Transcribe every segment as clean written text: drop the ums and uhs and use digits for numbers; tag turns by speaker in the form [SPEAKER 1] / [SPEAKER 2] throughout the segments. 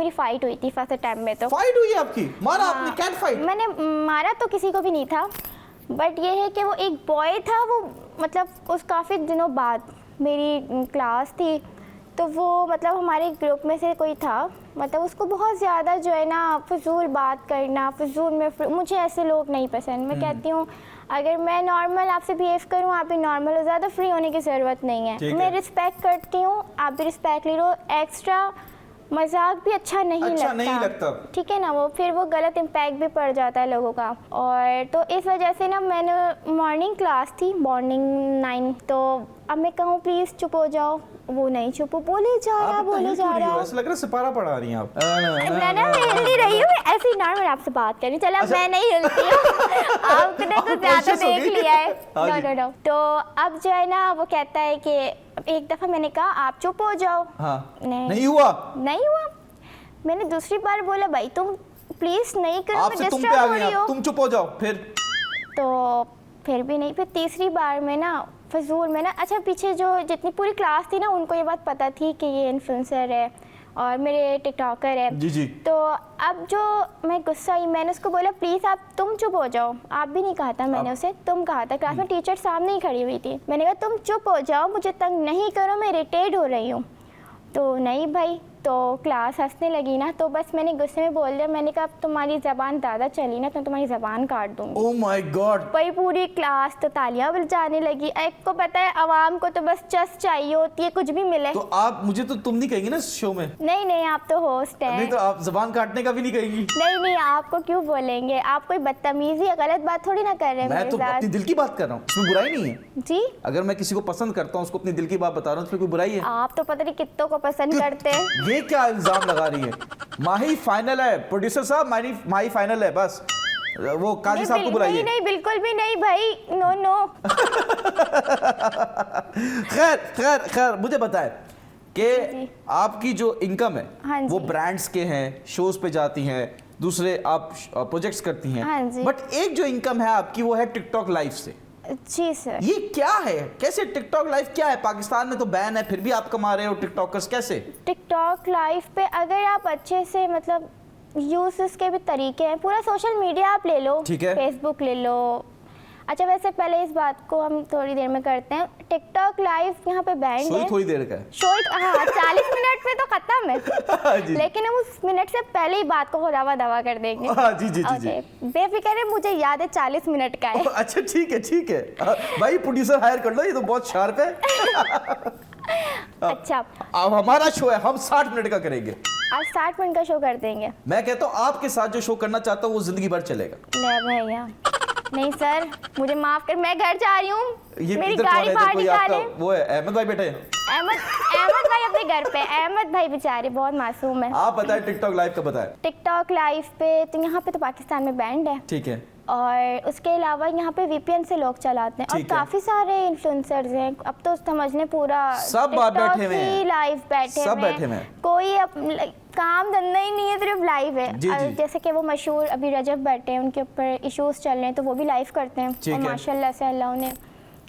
[SPEAKER 1] मेरी फाइट हुई थी फर्स्ट टाइम में। तो
[SPEAKER 2] फाइट हुई है आपकी? मारा आपने? Cat fight?
[SPEAKER 1] मैंने मारा तो किसी को भी नहीं था, बट ये है कि वो एक बॉय था, वो मतलब उस काफ़ी दिनों बाद मेरी क्लास थी, तो वो मतलब हमारे ग्रुप में से कोई था, मतलब उसको बहुत ज़्यादा जो है ना फजूल बात करना, फजूल में मुझे ऐसे लोग नहीं पसंद। मैं कहती हूँ अगर मैं नॉर्मल आपसे बिहेव करूँ, आप भी नॉर्मल हो, ज़्यादा फ्री होने की ज़रूरत नहीं है। मैं रिस्पेक्ट करती हूँ, आप भी रिस्पेक्ट ले लो। एक्स्ट्रा मजाक भी अच्छा नहीं लगता, ठीक है ना, वो फिर वो गलत इम्पैक्ट भी पड़ जाता है लोगों का। और तो इस वजह से ना मैंने मॉर्निंग क्लास थी, मॉर्निंग 9, तो अब मैं कहूँ प्लीज़ चुप हो जाओ, वो नहीं चुप, बोले जा रहा
[SPEAKER 2] ऐसा लग रहा है सिपारा पढ़ा रही हैं आप।
[SPEAKER 1] मैं हिल नहीं रही हूँ, ऐसे ही नॉर्मल आपसे बात कर रही हूँ। चलो मैं नहीं हिलती हूँ, आपने तो ज़्यादा देख लिया है। नो। तो अब जो है ना वो कहता है कि एक दफ़ा मैंने कहा आप चुप हो जाओ।
[SPEAKER 2] नहीं हुआ।
[SPEAKER 1] मैंने दूसरी बार बोला भाई तुम प्लीज़ नहीं करो,
[SPEAKER 2] मैं डिस्टर्ब हो रही हूँ, तुम चुप हो जाओ।
[SPEAKER 1] तो फिर भी नहीं। फिर तीसरी बार में ना फजूल में ना, अच्छा पीछे जो जितनी पूरी क्लास थी ना उनको ये बात पता थी कि ये इन्फ्लुएंसर है और मेरे टिकटॉकर है।
[SPEAKER 2] जी।
[SPEAKER 1] तो अब जो मैं गुस्सा आई, मैंने उसको बोला प्लीज़ आप तुम चुप हो जाओ। आप भी नहीं कहा था मैंने उसे, तुम कहा था। क्लास में टीचर सामने ही खड़ी हुई थी। मैंने कहा तुम चुप हो जाओ, मुझे तंग नहीं करो, मैं इरिटेट हो रही हूँ। तो नहीं भाई, तो क्लास हंसने लगी ना, तो बस मैंने गुस्से में बोल दिया, मैंने कहा अब तुम्हारी ज़बान ज़्यादा चली ना तो तुम्हारी ज़बान काट दूँगी।
[SPEAKER 2] Oh my God.
[SPEAKER 1] भाई पूरी क्लास तो तालियां बजाने लगी। एक को पता है आवाम को तो बस चस चाहिए होती है, कुछ भी मिले।
[SPEAKER 2] तो आप मुझे तो तुम नहीं कहेंगी ना इस शो में?
[SPEAKER 1] नहीं आप तो होस्ट हैं।
[SPEAKER 2] नहीं तो आप ज़बान काटने का भी नहीं कहेंगी?
[SPEAKER 1] नहीं आपको क्यों बोलेंगे, आप कोई बदतमीजी या गलत बात थोड़ी ना कर रहे हैं।
[SPEAKER 2] मैं तो अपनी दिल की बात कर रहा हूँ, इसमें बुराई नहीं है
[SPEAKER 1] जी।
[SPEAKER 2] अगर मैं किसी को पसंद करता हूँ, उसको अपनी दिल की बात बता रहा हूँ, उसमें कोई बुराई है?
[SPEAKER 1] आप तो पता नहीं कितनों को पसंद करते हैं।
[SPEAKER 2] ये क्या इल्जाम लगा रही है? माही फाइनल है, प्रोड्यूसर साहब माही फाइनल है, बस वो काजी साहब को बुलाइए।
[SPEAKER 1] नहीं बिल्कुल भी नहीं भाई, नो।
[SPEAKER 2] खैर मुझे बताएं कि आपकी जो इनकम है वो ब्रांड्स के हैं, शोज पे जाती हैं, दूसरे आप प्रोजेक्ट्स करती हैं, बट एक जो इनकम है आपकी वो है टिकटॉक लाइव से।
[SPEAKER 1] जी सर।
[SPEAKER 2] ये क्या है? कैसे टिकटॉक लाइव क्या है? पाकिस्तान में तो बैन है, फिर भी आप कमा रहे हो टिकटॉकर्स, कैसे?
[SPEAKER 1] टिकटॉक लाइव पे अगर आप अच्छे से मतलब यूज के भी तरीके हैं, पूरा सोशल मीडिया आप ले लो,
[SPEAKER 2] ठीक है,
[SPEAKER 1] फेसबुक ले लो। अच्छा वैसे पहले इस बात को हम थोड़ी देर में करते हैं। टिकटॉक लाइव यहाँ पे बैंड है।
[SPEAKER 2] थोड़ी देर का है
[SPEAKER 1] शो, हाँ 40 मिनट में तो खत्म है। लेकिन हम उस मिनट से पहले ही बात को दावा कर देंगे।
[SPEAKER 2] जी।
[SPEAKER 1] बेफिक्र है, मुझे याद है 40 मिनट का है।
[SPEAKER 2] अच्छा ठीक है भाई, प्रोड्यूसर हायर कर लो, ये तो बहुत शार्प है।
[SPEAKER 1] अच्छा
[SPEAKER 2] अब हमारा शो है, हम 60 मिनट का करेंगे।
[SPEAKER 1] आज 60 मिनट का शो कर देंगे।
[SPEAKER 2] मैं कहता हूँ आपके साथ जो शो करना चाहता हूँ वो जिंदगी भर चलेगा।
[SPEAKER 1] भैया नहीं सर, मुझे माफ कर, मैं घर जा रही हूँ, मेरी गाड़ी बाहर निकाले।
[SPEAKER 2] वो है अहमद भाई बैठे हैं।
[SPEAKER 1] अहमद भाई अपने घर पे। अहमद भाई बेचारे बहुत मासूम है।
[SPEAKER 2] आप बताएं टिकटॉक लाइव का बताएं।
[SPEAKER 1] टिकटॉक लाइव पे तो यहाँ पे तो पाकिस्तान में बैंड है,
[SPEAKER 2] ठीक है,
[SPEAKER 1] और उसके अलावा यहाँ पे VPN से लोग चलाते हैं, और काफी सारे इन्फ्लुएंसर्स हैं। अब तो समझ लें पूरा
[SPEAKER 2] सब बैठे हुए हैं,
[SPEAKER 1] लाइव बैठे हुए हैं, कोई काम धंधा ही नहीं है, सिर्फ लाइव है। जैसे कि वो मशहूर अभी रजब बैठे हैं, उनके ऊपर इश्यूज चल रहे हैं, तो वो भी लाइव करते हैं, और माशाल्लाह से अल्लाह उन्हें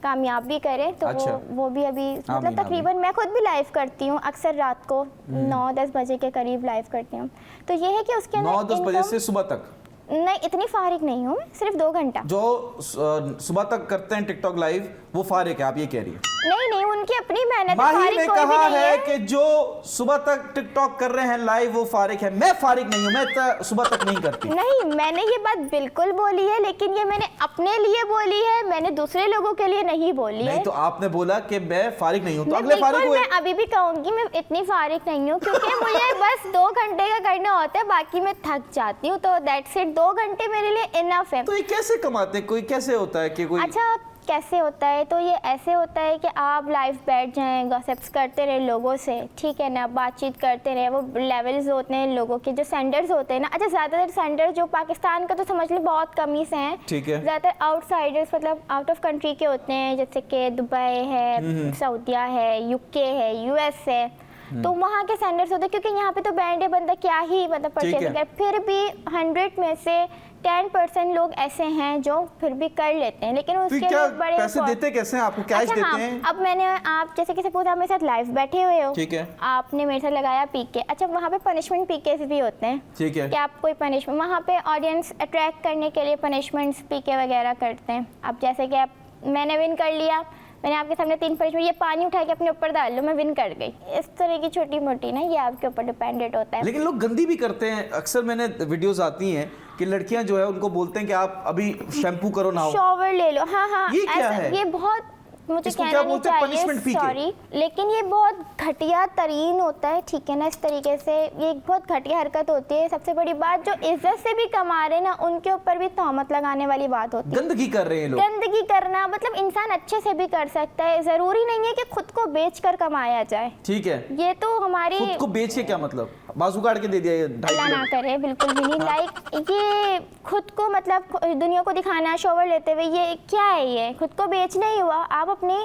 [SPEAKER 1] कामयाब भी करे। तो वो भी अभी मतलब तकरीबन मैं खुद भी लाइव करती हूँ, अक्सर रात को 9-10 बजे के करीब लाइव करती हूँ। तो ये है कि उसके अंदर
[SPEAKER 2] 9-10 बजे से सुबह तक
[SPEAKER 1] नहीं, इतनी फारिग नहीं हूँ, सिर्फ 2 घंटा।
[SPEAKER 2] जो सुबह तक करते हैं टिकटॉक लाइव वो फारिग है, आप ये कह रही है?
[SPEAKER 1] नहीं उनकी अपनी मेहनत।
[SPEAKER 2] माही ने कहा है कि जो सुबह तक टिकटॉक कर रहे हैं लाइव वो फारिग है। मैं फारिग नहीं हूँ, मैं सुबह तक नहीं करती।
[SPEAKER 1] नहीं, मैंने ये बात बिल्कुल बोली है, लेकिन ये मैंने अपने लिए बोली है, मैंने दूसरे लोगों के लिए नहीं बोली है।
[SPEAKER 2] नहीं तो आपने बोला कि मैं फारिग नहीं हूँ, तो अगले फारिग हुए।
[SPEAKER 1] मैं अभी भी कहूंगी मैं इतनी फारिग नहीं हूँ, क्योंकि मुझे बस 2 घंटे का करना होता है, बाकी मैं थक जाती हूँ, तो दैट्स इट। 2 घंटे मेरे लिए इनफ है।
[SPEAKER 2] तो ये कैसे कमाते हैं? कोई कैसे होता है कि कोई?
[SPEAKER 1] अच्छा कैसे होता है, तो ये ऐसे होता है कि आप लाइव बैठ जाएं, गॉसिप्स करते रहे लोगों से, ठीक है ना, बातचीत करते रहे। वो लेवल्स होते हैं लोगों के, जो सेंडर्स होते हैं ना। अच्छा ज़्यादातर सेंडर जो पाकिस्तान का तो समझ लो बहुत कम ही से हैं,
[SPEAKER 2] ठीक है।
[SPEAKER 1] ज़्यादातर आउटसाइडर्स मतलब आउट ऑफ कंट्री के होते हैं, जैसे कि दुबई है, सऊदिया है, UK है, US है। तो वहाँ के स्टैंडर्ड्स होते हैं, क्योंकि यहाँ पे तो बैंड बंदा क्या ही मतलब परचेज कर, फिर भी 100 में से 10% लोग ऐसे हैं जो फिर भी कर लेते हैं, लेकिन उसके
[SPEAKER 2] क्या
[SPEAKER 1] बड़े
[SPEAKER 2] पैसे देते कैसे हैं आपको, कैश देते हैं?
[SPEAKER 1] अब मैंने आप जैसे कि सपोज आप मेरे साथ लाइव बैठे हुए हो,
[SPEAKER 2] ठीक है,
[SPEAKER 1] आपने मेरे साथ लगाया पीके, अच्छा वहाँ पे पनिशमेंट पीके भी होते हैं,
[SPEAKER 2] ठीक है,
[SPEAKER 1] कि आप कोई पनिशमेंट वहाँ पे ऑडियंस अट्रैक्ट करने के लिए पनिशमेंट्स पीके वगैरह करते हैं। अब जैसे कि मैंने विन कर लिया, मैंने आपके सामने 3 पनिशमेंट, ये पानी उठा के अपने ऊपर डाल लो, मैं विन कर गई, इस तरह की छोटी मोटी ना, ये आपके ऊपर डिपेंडेंट होता है।
[SPEAKER 2] लेकिन लोग गंदी भी करते हैं, अक्सर मैंने वीडियोस आती हैं कि लड़कियां जो है उनको बोलते हैं कि आप अभी शैम्पू करो ना,
[SPEAKER 1] शॉवर ले लो, हाँ
[SPEAKER 2] ये क्या है?
[SPEAKER 1] ये बहुत मुझे
[SPEAKER 2] इसको
[SPEAKER 1] कहना
[SPEAKER 2] क्या
[SPEAKER 1] नहीं
[SPEAKER 2] बोलते हैं?
[SPEAKER 1] चाहिए,
[SPEAKER 2] punishment पी के?
[SPEAKER 1] सॉरी, लेकिन ये बहुत घटिया तरीन होता है, ठीक है ना, इस तरीके से ये एक बहुत घटिया हरकत होती है। सबसे बड़ी बात, जो इज्जत से भी कमा रहे ना, उनके ऊपर भी तहमत लगाने वाली बात होती है।
[SPEAKER 2] गंदगी कर रहे हैं लोग।
[SPEAKER 1] गंदगी करना मतलब इंसान अच्छे से भी कर सकता है, जरूरी नहीं है कि खुद को बेच कर कमाया जाए,
[SPEAKER 2] ठीक है,
[SPEAKER 1] ये तो हमारी
[SPEAKER 2] खुद को बेच के क्या मतलब, बाजू काट के दे दिया, 2.5
[SPEAKER 1] अल्लाह ना करे, बिल्कुल भी नहीं, लाइक ये खुद को मतलब दुनिया को दिखाना, शोवर लेते हुए, ये क्या है, ये खुद को बेचना ही हुआ। आप अपने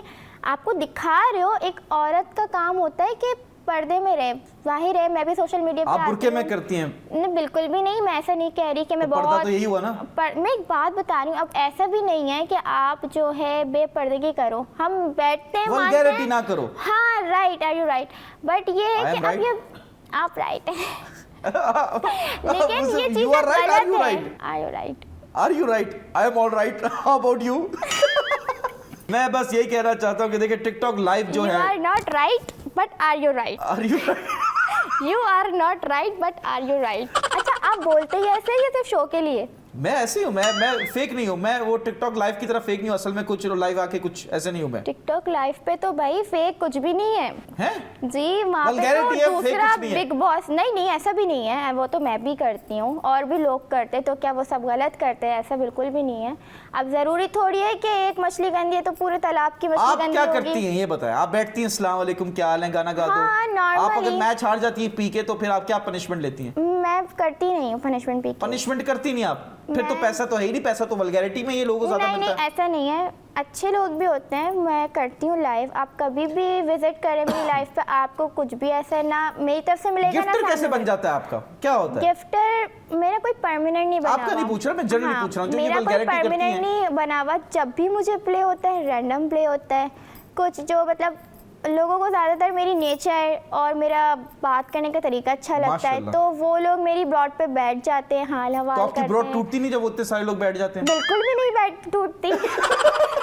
[SPEAKER 1] आपको दिखा रहे हो, एक औरत का काम होता है कि पर्दे में रहे, जाहिर है मैं भी सोशल मीडिया पे
[SPEAKER 2] आप बुर्के में करती हैं?
[SPEAKER 1] नहीं बिल्कुल भी नहीं, मैं ऐसा नहीं कह रही कि मैं
[SPEAKER 2] तो
[SPEAKER 1] बहुत,
[SPEAKER 2] तो यही हुआ ना,
[SPEAKER 1] मैं एक बात बता रही हूँ, अब ऐसा भी नहीं है कि आप जो है बेपर्दगी करो, हम बैठते हैं,
[SPEAKER 2] वल्गैरिटी ना करो,
[SPEAKER 1] हाँ right, are you right, but ये है कि अब ये आप राइट हैं लेकिन ये चीज़ गलत है। Are you right,
[SPEAKER 2] are you right, I am all right, how about you? मैं बस यही कहना चाहता हूँ कि देखिए टिकटॉक लाइव जो है,
[SPEAKER 1] you are not right but are you right,
[SPEAKER 2] are you right,
[SPEAKER 1] you are not right but are you right. अच्छा आप बोलते ही ऐसे, ये सिर्फ शो के लिए?
[SPEAKER 2] मैं ऐसे ही हूँ, मैं फेक नहीं हूँ, मैं वो टिकटॉक लाइव की तरह फेक नहीं हूँ, असल में कुछ लाइव आके कुछ ऐसे नहीं हूँ मैं।
[SPEAKER 1] टिकटॉक लाइव पे तो भाई फेक कुछ भी नहीं है,
[SPEAKER 2] हैं?
[SPEAKER 1] जी वहाँ पे तो दूसरा बिग बॉस, नहीं ऐसा भी नहीं है, वो तो मैं भी करती हूँ और भी लोग करते, तो क्या वो सब गलत करते हैं? ऐसा बिल्कुल भी नहीं है। अब जरूरी थोड़ी है कि एक मछली गंदी है तो पूरे तालाब की मछली गंदी होगी।
[SPEAKER 2] आप क्या करती हैं ये बताएं? आप बैठती हैं अस्सलाम वालेकुम क्या हाल है, गाना गा दो। आप अगर मैच हार जाती है पी के, तो फिर आप क्या पनिशमेंट लेती हैं?
[SPEAKER 1] मैं करती नहीं हूँ पनिशमेंट पी के।
[SPEAKER 2] पनिशमेंट करती नहीं आप? फिर तो पैसा तो है ही नहीं, पैसा तो वल्गैरिटी में ये लोगों को ज्यादा मिलता है।
[SPEAKER 1] नहीं ऐसा नहीं है, अच्छे लोग भी होते हैं, मैं करती हूँ लाइव, आप कभी भी विजिट करें मेरी लाइव पे, आपको कुछ भी ऐसा ना मेरी तरफ से मिलेगा।
[SPEAKER 2] गिफ्टर कैसे बन जाता है आपका, क्या होता है?
[SPEAKER 1] गिफ्टर मेरा कोई परमानेंट नहीं बना,
[SPEAKER 2] आपका नहीं पूछ रहा मैं, जनरली पूछ रहा हूँ,
[SPEAKER 1] मेरा कोई परमानेंट नहीं बना हुआ, जब भी मुझे प्ले होता है रैंडम प्ले होता है, कुछ जो मतलब लोगों को ज़्यादातर मेरी नेचर और मेरा बात करने का तरीका अच्छा लगता है, तो वो लोग मेरी ब्रॉड पे बैठ जाते हैं, हाल हवाल
[SPEAKER 2] करते हैं। तो आपकी ब्रॉड टूटती नहीं जब उतने सारे लोग बैठ जाते हैं?
[SPEAKER 1] बिल्कुल भी नहीं टूटती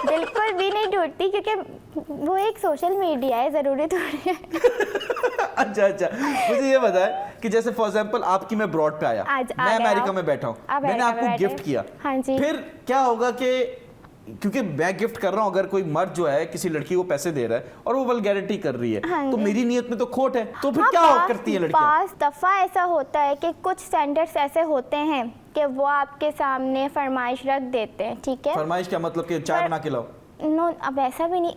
[SPEAKER 1] बिल्कुल भी नहीं टूटती, क्योंकि वो एक सोशल मीडिया है, ज़रूरी थोड़ी है
[SPEAKER 2] अच्छा मुझे ये बताएं कि जैसे फॉर एग्जांपल आपकी मैं ब्रॉड पे आया, मैं अमेरिका में बैठा हूँ, मैंने आपको गिफ्ट किया,
[SPEAKER 1] हाँ जी,
[SPEAKER 2] फिर क्या होगा कि क्योंकि मैं गिफ्ट कर रहा हूँ, अगर कोई मर्द जो है किसी लड़की को पैसे दे रहा है और वो वल्गैरिटी कर रही है,
[SPEAKER 1] हाँ
[SPEAKER 2] तो मेरी नीयत में तो खोट है, तो फिर क्या करती है लड़कियां?
[SPEAKER 1] पास दफा ऐसा होता है कि कुछ स्टैंडर्ड्स ऐसे होते हैं कि वो आपके सामने फरमाइश रख देते हैं, ठीक है?
[SPEAKER 2] फरमाइश क्या मतलब कि चाय बना के लाओ?
[SPEAKER 1] नो अब ऐसा भी नहीं,